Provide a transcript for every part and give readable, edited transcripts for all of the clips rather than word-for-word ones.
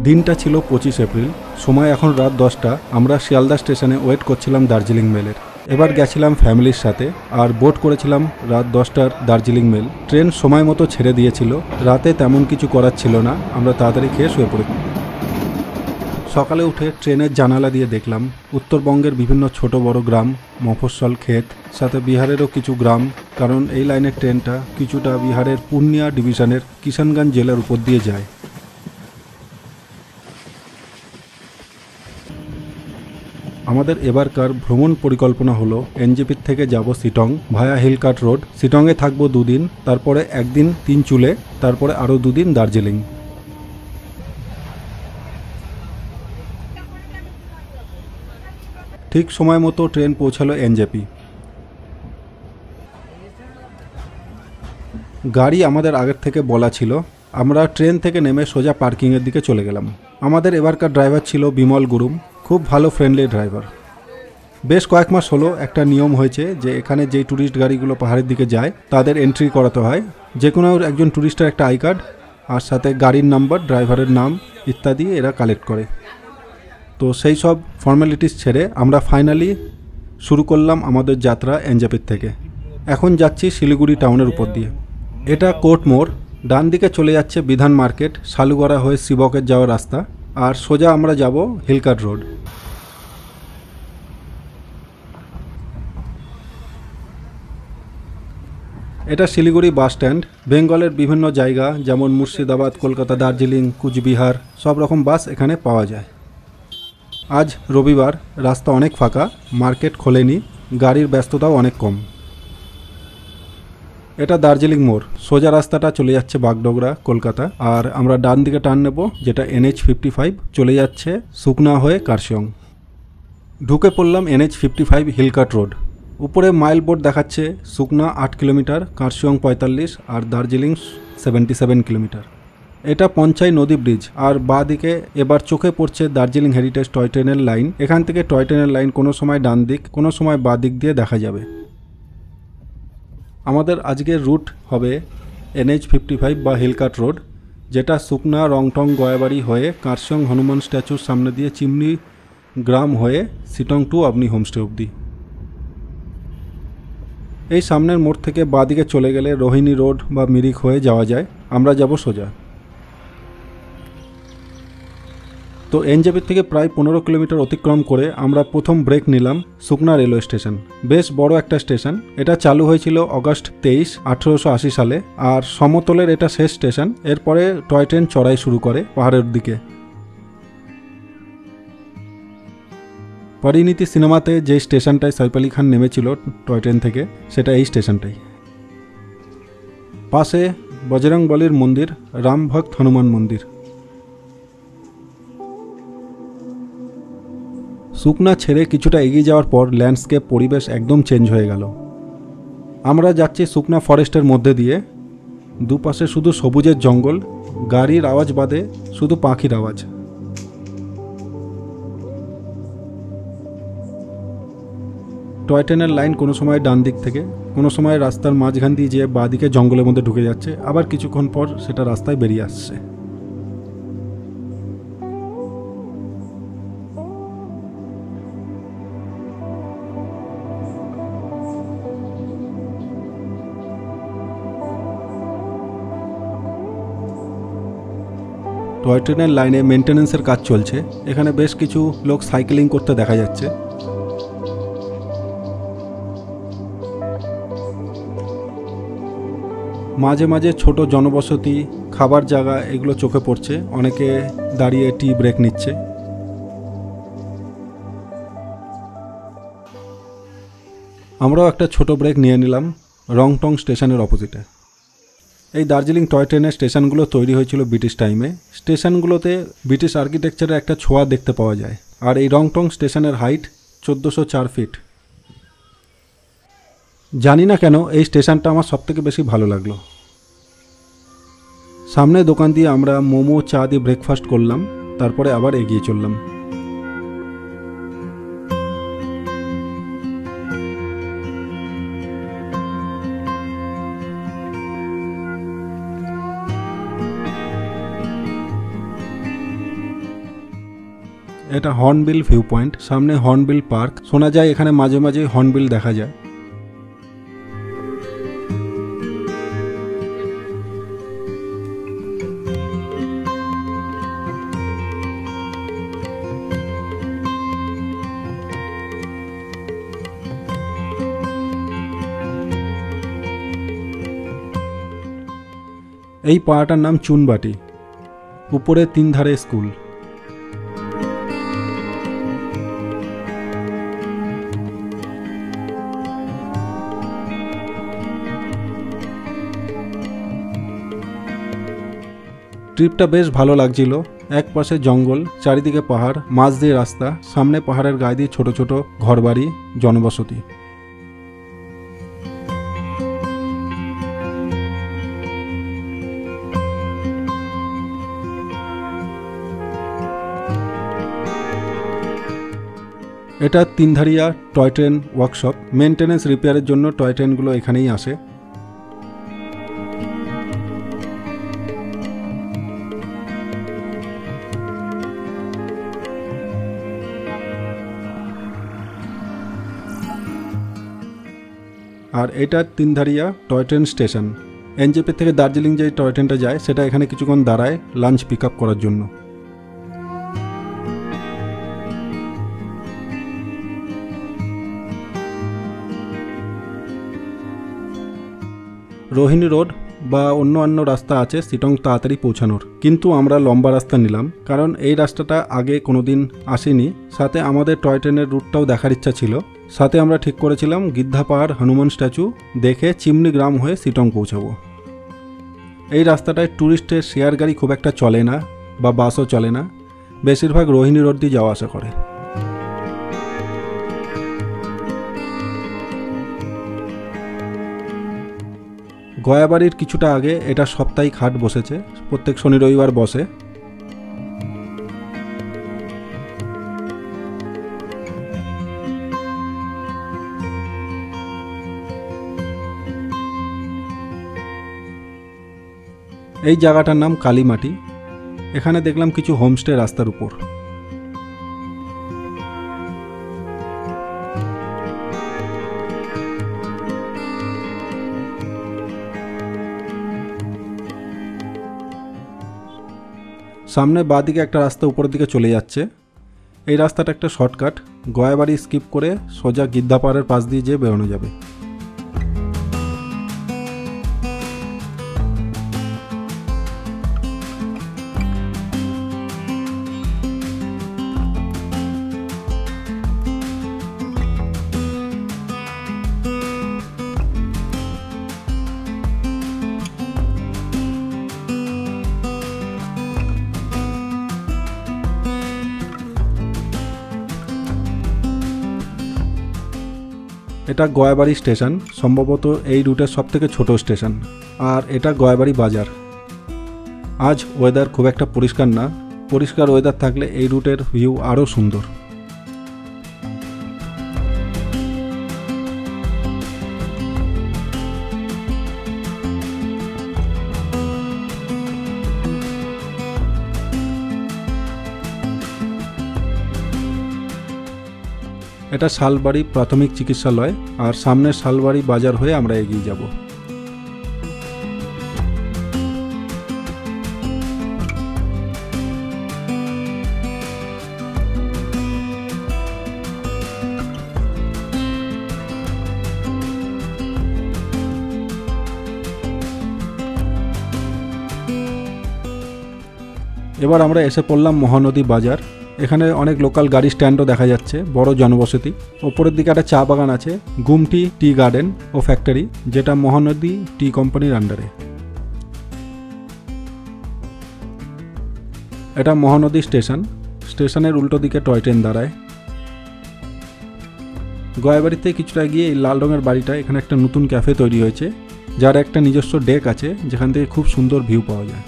দিনটা ছিল 25 এপ্রিল, সময় এখন রাত 10টা। আমরা শিয়ালদা স্টেশনে ওয়েট করছিলাম দার্জিলিং মেলের। এবার গেছিলাম ফ্যামিলির সাথে আর বোট করেছিলাম রাত 10টার দার্জিলিং মেল। ট্রেন সময় মতো ছেড়ে দিয়েছিল। রাতে তেমন কিছু করার ছিল না, আমরা তাড়াতাড়ি খেয়ে শুয়ে পড়ি। সকালে উঠে ট্রেনের জানালা দিয়ে দেখলাম উত্তরবঙ্গের বিভিন্ন ছোট বড় গ্রাম, মফস্বল ক্ষেত, সাথে বিহারেরও কিছু গ্রাম, কারণ এই লাইনের ট্রেনটা কিছুটা বিহারের পূর্ণিয়া ডিভিশনের কিষানগঞ্জ জেলার উপর দিয়ে যায়। আমাদের এবারকার ভ্রমণ পরিকল্পনা হলো এনজেপির থেকে যাব সিটং ভায়া হিলকাট রোড। সিটংয়ে থাকবো 2 দিন, তারপরে একদিন তিনচুলে, তারপরে আরও 2 দিন দার্জিলিং। ঠিক সময় মতো ট্রেন পৌঁছালো এনজেপি। গাড়ি আমাদের আগের থেকে বলা ছিল। আমরা ট্রেন থেকে নেমে সোজা পার্কিংয়ের দিকে চলে গেলাম। আমাদের এবারকার ড্রাইভার ছিল বিমল গুরুম, খুব ভালো ফ্রেন্ডলি ড্রাইভার। বেশ কয়েক মাস হলো একটা নিয়ম হয়েছে যে এখানে যেই ট্যুরিস্ট গাড়িগুলো পাহাড়ের দিকে যায় তাদের এন্ট্রি করাতে হয়। যে কোনো একজন ট্যুরিস্টের একটা আই কার্ড আর সাথে গাড়ির নাম্বার, ড্রাইভারের নাম ইত্যাদি এরা কালেক্ট করে। তো সেই সব ফর্মালিটিস ছেড়ে আমরা ফাইনালি শুরু করলাম আমাদের যাত্রা এনজেপির থেকে। এখন যাচ্ছি শিলিগুড়ি টাউনের উপর দিয়ে। এটা কোর্ট মোড়, ডান দিকে চলে যাচ্ছে বিধান মার্কেট, শালুগড়া হয়ে শিবকের যাওয়ার রাস্তা, আর সোজা আমরা যাব হিলকাট রোড। এটা শিলিগুড়ি বাস স্ট্যান্ড। বেঙ্গলের বিভিন্ন জায়গা যেমন মুর্শিদাবাদ, কলকাতা, দার্জিলিং, কুচবিহার সব রকম বাস এখানে পাওয়া যায়। আজ রবিবার, রাস্তা অনেক ফাঁকা, মার্কেট খোলেনি, গাড়ির ব্যস্ততাও অনেক কম। এটা দার্জিলিং মোড়, সোজা রাস্তাটা চলে যাচ্ছে বাগডোগরা, কলকাতা, আর আমরা ডান দিকে টার্ন নেব যেটা NH55 চলে যাচ্ছে সুকনা হয়ে কার্শিয়ং। ঢুকে পড়লাম NH55 হিলকাট রোড। উপরে মাইল বোর্ড দেখাচ্ছে সুকনা 8 কিলোমিটার, কার্শিয়ং 45 আর দার্জিলিং 77 কিলোমিটার। এটা পঞ্চাই নদী ব্রিজ, আর বাঁ দিকে এবার চোখে পড়ছে দার্জিলিং হেরিটেজ টয় ট্রেনের লাইন। এখান থেকে টয় ট্রেনের লাইন কোনো সময় ডান দিক, কোনো সময় বাঁ দিক দিয়ে দেখা যাবে। আমাদের আজকের রুট হবে NH55 বা হিলকাট রোড, যেটা সুকনা, রংটং, গয়াবাড়ি হয়ে কার্শিয়ং হনুমান স্ট্যাচুর সামনে দিয়ে চিমনি গ্রাম হয়ে সিটং টু আপনি হোমস্টে অবধি। এই সামনের মোড় থেকে বাঁ দিকে চলে গেলে রোহিণী রোড বা মিরিক হয়ে যাওয়া যায়। আমরা যাব সোজা। তো এনজেপি থেকে প্রায় 15 কিলোমিটার অতিক্রম করে আমরা প্রথম ব্রেক নিলাম সুকনা রেলওয়ে স্টেশন। বেশ বড় একটা স্টেশন। এটা চালু হয়েছিল অগস্ট 23, 1880 সালে, আর সমতলের এটা শেষ স্টেশন। এরপরে টয় ট্রেন চড়াই শুরু করে পাহাড়ের দিকে। পরিণীতি সিনেমাতে যে স্টেশনটায় সাইফ আলী খান নেমেছিল টয় ট্রেন থেকে, সেটা এই স্টেশনটাই। পাশে বজরংবলীর মন্দির, রাম ভক্ত হনুমান মন্দির। সুকনা ছেড়ে কিছুটা এগিয়ে যাওয়ার পর ল্যান্ডস্কেপ, পরিবেশ একদম চেঞ্জ হয়ে গেল। আমরা যাচ্ছি সুকনা ফরেস্টের মধ্যে দিয়ে। দুপাশে শুধু সবুজের জঙ্গল, গাড়ির আওয়াজ বাদে শুধু পাখির আওয়াজ। টয় ট্রেনের লাইন কোনো সময় ডান দিক থেকে, কোনো সময় রাস্তার মাঝখান দিয়ে যেয়ে বাঁ দিকে জঙ্গলের মধ্যে ঢুকে যাচ্ছে, আবার কিছুক্ষণ পর সেটা রাস্তায় বেরিয়ে আসছে। টয় ট্রেনের লাইনে মেনটেন্যান্সের কাজ চলছে। এখানে বেশ কিছু লোক সাইকেলিং করতে দেখা যাচ্ছে। মাঝে মাঝে ছোট জনবসতি, খাবার জায়গা এগুলো চোখে পড়ছে। অনেকে দাঁড়িয়ে টি ব্রেক নিচ্ছে। আমরাও একটা ছোট ব্রেক নিয়ে নিলাম রংটং স্টেশনের অপোজিটে। এই দার্জিলিং টয় ট্রেনের স্টেশনগুলো তৈরি হয়েছিল ব্রিটিশ টাইমে। স্টেশনগুলোতে ব্রিটিশ আর্কিটেকচারের একটা ছোঁয়া দেখতে পাওয়া যায়। আর এই রংটং স্টেশনের হাইট 1404 ফিট। জানি না কেন এই স্টেশনটা আমার সবথেকে বেশি ভালো লাগলো। সামনে দোকান দিয়ে আমরা মোমো, চা দিয়ে ব্রেকফাস্ট করলাম, তারপরে আবার এগিয়ে চললাম। এটা হর্নবিল ভিউ পয়েন্ট, সামনে হর্নবিল পার্ক। শোনা যায় এখানে মাঝে মাঝে হর্নবিল দেখা যায়। এই পাড়াটার নাম চুনবাটি, উপরে 3 ধারে স্কুল। ট্রিপটা বেশ ভালো লাগছিল। এক পাশে জঙ্গল, চারিদিকে পাহাড়, মাঝ দিয়ে রাস্তা, সামনে পাহাড়ের গায়ে দিয়ে ছোট ছোট ঘরবাড়ি, জনবসতি। এটা 3 ধারিয়া টয় ট্রেন ওয়ার্কশপ। মেনটেন্যান্স রিপেয়ারের জন্য টয় ট্রেনগুলো এখানেই আসে। আর এটা 3 ধারিয়া টয় ট্রেন স্টেশন। এনজেপি থেকে দার্জিলিং যে টয় ট্রেনটা যায় সেটা এখানে কিছুক্ষণ দাঁড়ায় লাঞ্চ পিক আপ করার জন্য। রোহিণী রোড বা অন্য রাস্তা আছে সিটং তাড়াতাড়ি পৌঁছানোর, কিন্তু আমরা লম্বা রাস্তা নিলাম কারণ এই রাস্তাটা আগে কোনোদিন আসেনি। সাথে আমাদের টয় ট্রেনের রুটটাও দেখার ইচ্ছা ছিল। সাথে আমরা ঠিক করেছিলাম গিদ্ধা পাহাড়, হনুমান স্ট্যাচু দেখে চিমনি গ্রাম হয়ে সিটং পৌঁছাবো। এই রাস্তাটায় ট্যুরিস্টের শেয়ার গাড়ি খুব একটা চলে না বা বাসও চলে না, বেশিরভাগ রোহিণী রোড দিয়ে যাওয়া আসা করে। গয়াবাড়ির কিছুটা আগে এটা সাপ্তাহিক হাট বসেছে, প্রত্যেক শনি রবিবার বসে। এই জায়গাটার নাম কালীমাটি। এখানে দেখলাম কিছু হোমস্টে রাস্তার উপর। সামনে বাঁদিকে একটা রাস্তা উপরের দিকে চলে যাচ্ছে। এই রাস্তাটা একটা শর্টকাট, গয়াবাড়ি স্কিপ করে সোজা গিদ্ধা পাহাড়ের পাশ দিয়ে যেয়ে বেরোনো যাবে। এটা গয়াবাড়ি স্টেশন, সম্ভবত এই রুটের সবথেকে ছোট স্টেশন। আর এটা গয়াবাড়ি বাজার। আজ ওয়েদার খুব একটা পরিষ্কার না, পরিষ্কার ওয়েদার থাকলে এই রুটের ভিউ আরও সুন্দর। এটা শালবাড়ি প্রাথমিক চিকিৎসালয়, আর সামনে শালবাড়ি বাজার হয়ে আমরা এগিয়ে যাব। এবার আমরা এসে পড়লাম মহানদী বাজার। এখানে অনেক লোকাল গাড়ি স্ট্যান্ডও দেখা যাচ্ছে, বড় জনবসতি। ওপরের দিকে একটা চা বাগান আছে, গুমটি টি গার্ডেন ও ফ্যাক্টরি, যেটা মহানদী টি কোম্পানির আন্ডারে। এটা মহানদী স্টেশন। স্টেশনের উল্টো দিকে টয় ট্রেন দাঁড়ায়। গয়াবাড়িতে কিছুটা গিয়ে এই লাল রঙের বাড়িটা, এখানে একটা নতুন ক্যাফে তৈরি হয়েছে, যার একটা নিজস্ব ডেক আছে, যেখান থেকে খুব সুন্দর ভিউ পাওয়া যায়।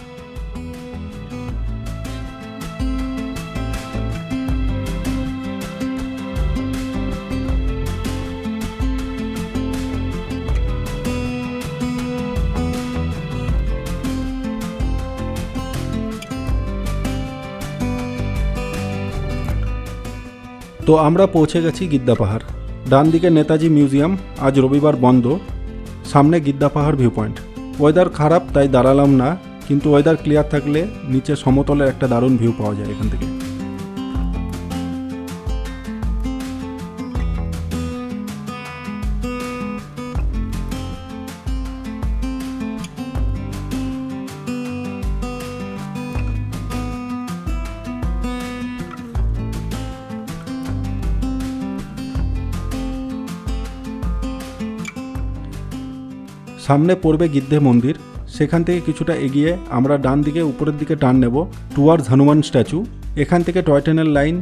তো আমরা পৌঁছে গেছি গিদ্দা পাহাড়। ডান দিকে নেতাজি মিউজিয়াম, আজ রবিবার বন্ধ, সামনে গিদ্দা পাহাড় ভিউ পয়েন্ট। ওয়েদার খারাপ তাই দাঁড়ালাম না, কিন্তু ওয়েদার ক্লিয়ার থাকলে নিচে সমতলের একটা দারুণ ভিউ পাওয়া যায় এখান থেকে। সামনে পড়বে গিদ্ধে মন্দির, সেখান থেকে কিছুটা এগিয়ে আমরা ডান দিকে উপরের দিকে টার্ন নেব টুয়ার্ডস হনুমান স্ট্যাচু। এখান থেকে টয় ট্রেনের লাইন,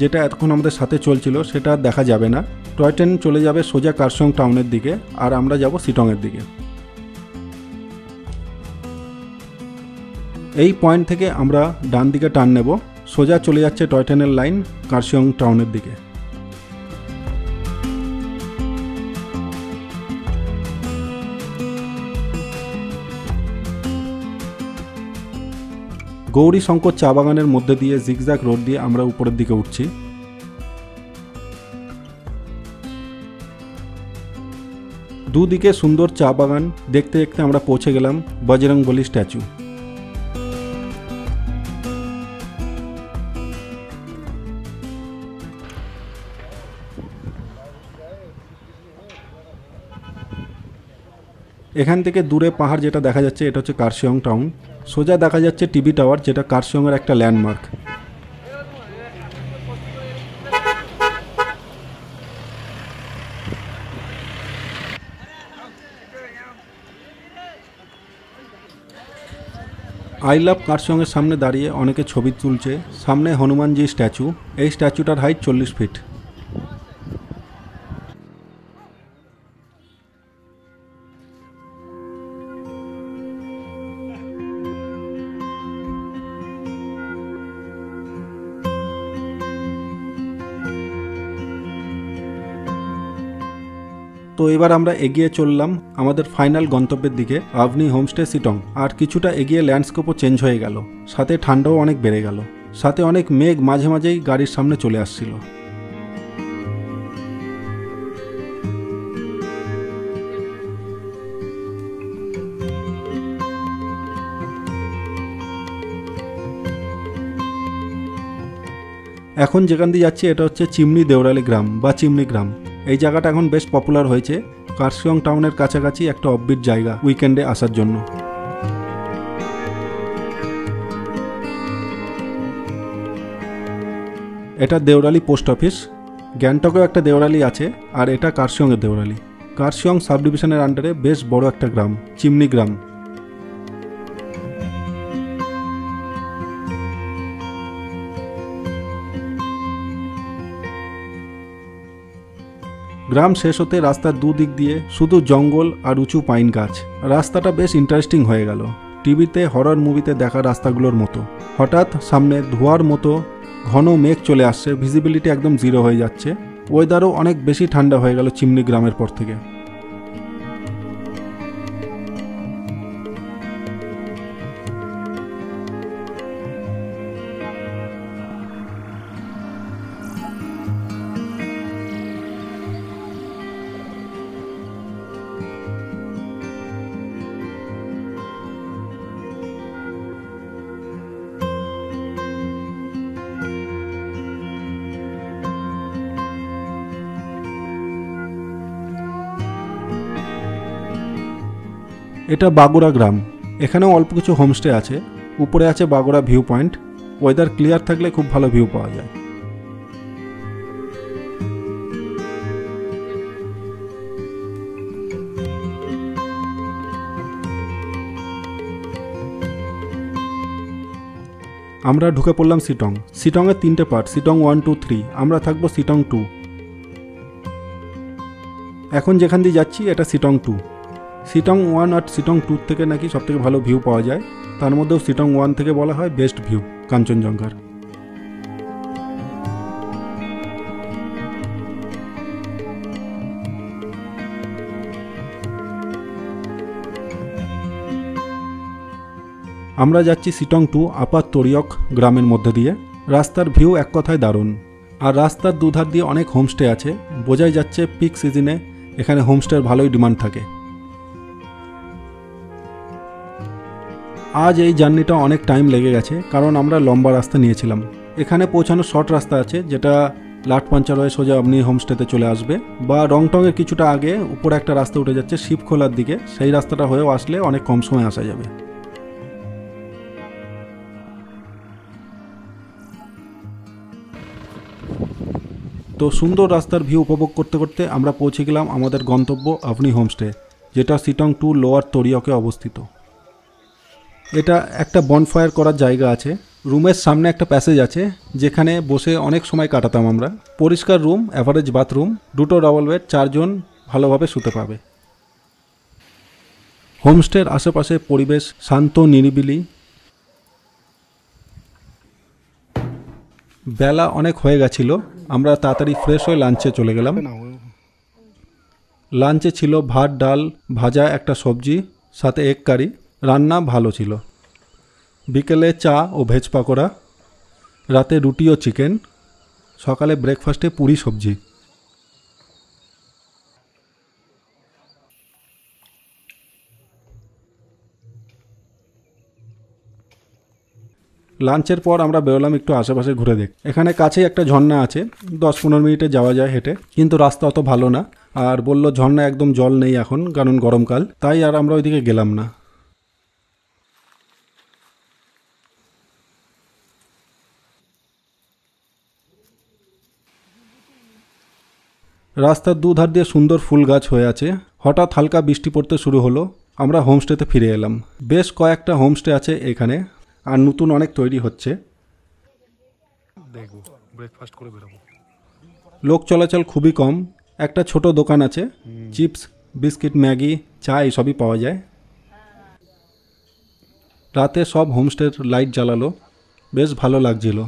যেটা এতক্ষণ আমাদের সাথে চলছিল, সেটা দেখা যাবে না। টয় ট্রেন চলে যাবে সোজা কার্শিয়ং টাউনের দিকে, আর আমরা যাব শিটংয়ের দিকে। এই পয়েন্ট থেকে আমরা ডান দিকে টার্ন নেব, সোজা চলে যাচ্ছে টয় ট্রেনের লাইন কার্শিয়ং টাউনের দিকে। গৌরী শঙ্কর চা বাগানের মধ্যে দিয়ে জিগজ্যাগ রোড দিয়ে আমরা উপরের দিকে উঠছি। দুদিকে সুন্দর চা বাগান দেখতে দেখতে আমরা পৌঁছে গেলাম বজরংবলী স্ট্যাচু। এখান থেকে দূরে পাহাড় যেটা দেখা যাচ্ছে, এটা হচ্ছে কার্শিয়ং টাউন। সোজা দেখা যাচ্ছে টিভি টাওয়ার, যেটা কার্শিয়ংয়ের একটা ল্যান্ডমার্ক। আই লাভ কার্শিয়ংয়ের সামনে দাঁড়িয়ে অনেকে ছবি তুলছে। সামনে হনুমানজি স্ট্যাচু, এই স্ট্যাচুটার হাইট 40 ফিট। তো এবার আমরা এগিয়ে চললাম আমাদের ফাইনাল গন্তব্যের দিকে, আভনি হোমস্টে শিটং। আর কিছুটা এগিয়ে ল্যান্ডস্কেপও চেঞ্জ হয়ে গেল, সাথে ঠান্ডাও অনেক বেড়ে গেল, সাথে অনেক মেঘ মাঝে মাঝেই গাড়ির সামনে চলে আসছিল। এখন যেখান দিয়ে যাচ্ছি এটা হচ্ছে চিমনি দেওরালি গ্রাম বা চিমনি গ্রাম। এই জায়গাটা এখন বেশ পপুলার হয়েছে, কার্শিয়ং টাউনের কাছাকাছি একটা অফবিট জায়গা উইকেন্ডে আসার জন্য। এটা দেওরালি পোস্ট অফিস। গ্যাংটকেও একটা দেওরালি আছে, আর এটা কার্শিয়ংয়ের দেওরালি। কার্শিয়ং সাব ডিভিশনের আন্ডারে বেশ বড় একটা গ্রাম, চিমনি গ্রাম। গ্রাম শেষ হতে রাস্তার দুদিক দিয়ে শুধু জঙ্গল আর উঁচু পাইন গাছ। রাস্তাটা বেশ ইন্টারেস্টিং হয়ে গেল, টিভিতে হরর মুভিতে দেখা রাস্তাগুলোর মতো। হঠাৎ সামনে ধোঁয়ার মতো ঘন মেঘ চলে আসছে, ভিজিবিলিটি একদম জিরো হয়ে যাচ্ছে। ওয়েদারও অনেক বেশি ঠান্ডা হয়ে গেল চিমনি গ্রামের পর থেকে। এটা বাগুড়া গ্রাম, এখানেও অল্প কিছু হোমস্টে আছে। উপরে আছে Bogura view point, weather clear থাকলে খুব ভালো ভিউ পাওয়া যায়। আমরা ঢুকে পড়লাম শিটং। শিটংয়ের 3টে পার্ট, শিটং 1, 2, 3। আমরা থাকবো শিটং 2। এখন যেখান দিয়ে যাচ্ছি এটা শিটং 2। শিটং 1 আর শিটং 2 থেকে নাকি সবথেকে ভালো ভিউ পাওয়া যায়। তার মধ্যেও শিটং 1 থেকে বলা হয় বেস্ট ভিউ কাঞ্চনজঙ্ঘার। আমরা যাচ্ছি শিটং 2 আপার তরিয়ক গ্রামের মধ্যে দিয়ে। রাস্তার ভিউ এক কথায় দারুণ। আর রাস্তার দুধার দিয়ে অনেক হোমস্টে আছে, বোঝাই যাচ্ছে পিক সিজনে এখানে হোমস্টের ভালোই ডিমান্ড থাকে। আজ এই জার্নিটা অনেক টাইম লেগে গেছে, কারণ আমরা লম্বা রাস্তা নিয়েছিলাম। এখানে পৌঁছানোর শর্ট রাস্তা আছে, যেটা লাটপাঞ্চার হয়ে সোজা আপনি হোমস্টেতে চলে আসবে, বা রংটংয়ের কিছুটা আগে উপরে একটা রাস্তা উঠে যাচ্ছে শিবখোলার দিকে, সেই রাস্তাটা হয়েও আসলে অনেক কম সময় আসা যাবে। তো সুন্দর রাস্তার ভিউ উপভোগ করতে করতে আমরা পৌঁছে গেলাম আমাদের গন্তব্য আভনি হোমস্টে, যেটা সিটং টু লোয়ার তরিয়কে অবস্থিত। এটা একটা বনফায়ার করার জায়গা আছে, রুমের সামনে একটা প্যাসেজ আছে যেখানে বসে অনেক সময় কাটাতাম আমরা। পরিষ্কার রুম, অ্যাভারেজ বাথরুম, দুটো ডাবল বেড, 4 জন ভালোভাবে শুতে পাবে। হোমস্টের আশেপাশে পরিবেশ শান্ত নিরিবিলি। বেলা অনেক হয়ে গেছিল, আমরা তাড়াতাড়ি ফ্রেশ হয়ে লাঞ্চে চলে গেলাম। লাঞ্চে ছিল ভাত, ডাল, ভাজা, একটা সবজি, সাথে এগ কারি। রান্না ভালো ছিল। বিকেলে চা ও ভেজ পাকোড়া, রাতে রুটি ও চিকেন, সকালে ব্রেকফাস্টে পুরি সবজি। লাঞ্চের পর আমরা বেরোলাম একটু আশেপাশে ঘুরে দেখ। এখানে কাছেই একটা ঝর্ণা আছে, 10-15 মিনিটে যাওয়া যায় হেঁটে, কিন্তু রাস্তা অত ভালো না। আর বলল ঝর্ণা একদম জল নেই এখন, কারণ গরমকাল, তাই আর আমরা ওইদিকে গেলাম না। রাস্তার দুধার দিয়ে সুন্দর ফুল গাছ হয়ে আছে। হঠাৎ হালকা বৃষ্টি পড়তে শুরু হলো, আমরা হোমস্টেতে ফিরে এলাম। বেশ কয়েকটা হোমস্টে আছে এখানে, আর নতুন অনেক তৈরি হচ্ছে। দেখবো ব্রেকফাস্ট করে বেরোবো। লোক চলাচল খুবই কম। একটা ছোট দোকান আছে, চিপস, বিস্কিট, ম্যাগি, চা এইসবই পাওয়া যায়। রাতে সব হোমস্টের লাইট জ্বালালো, বেশ ভালো লাগছিল।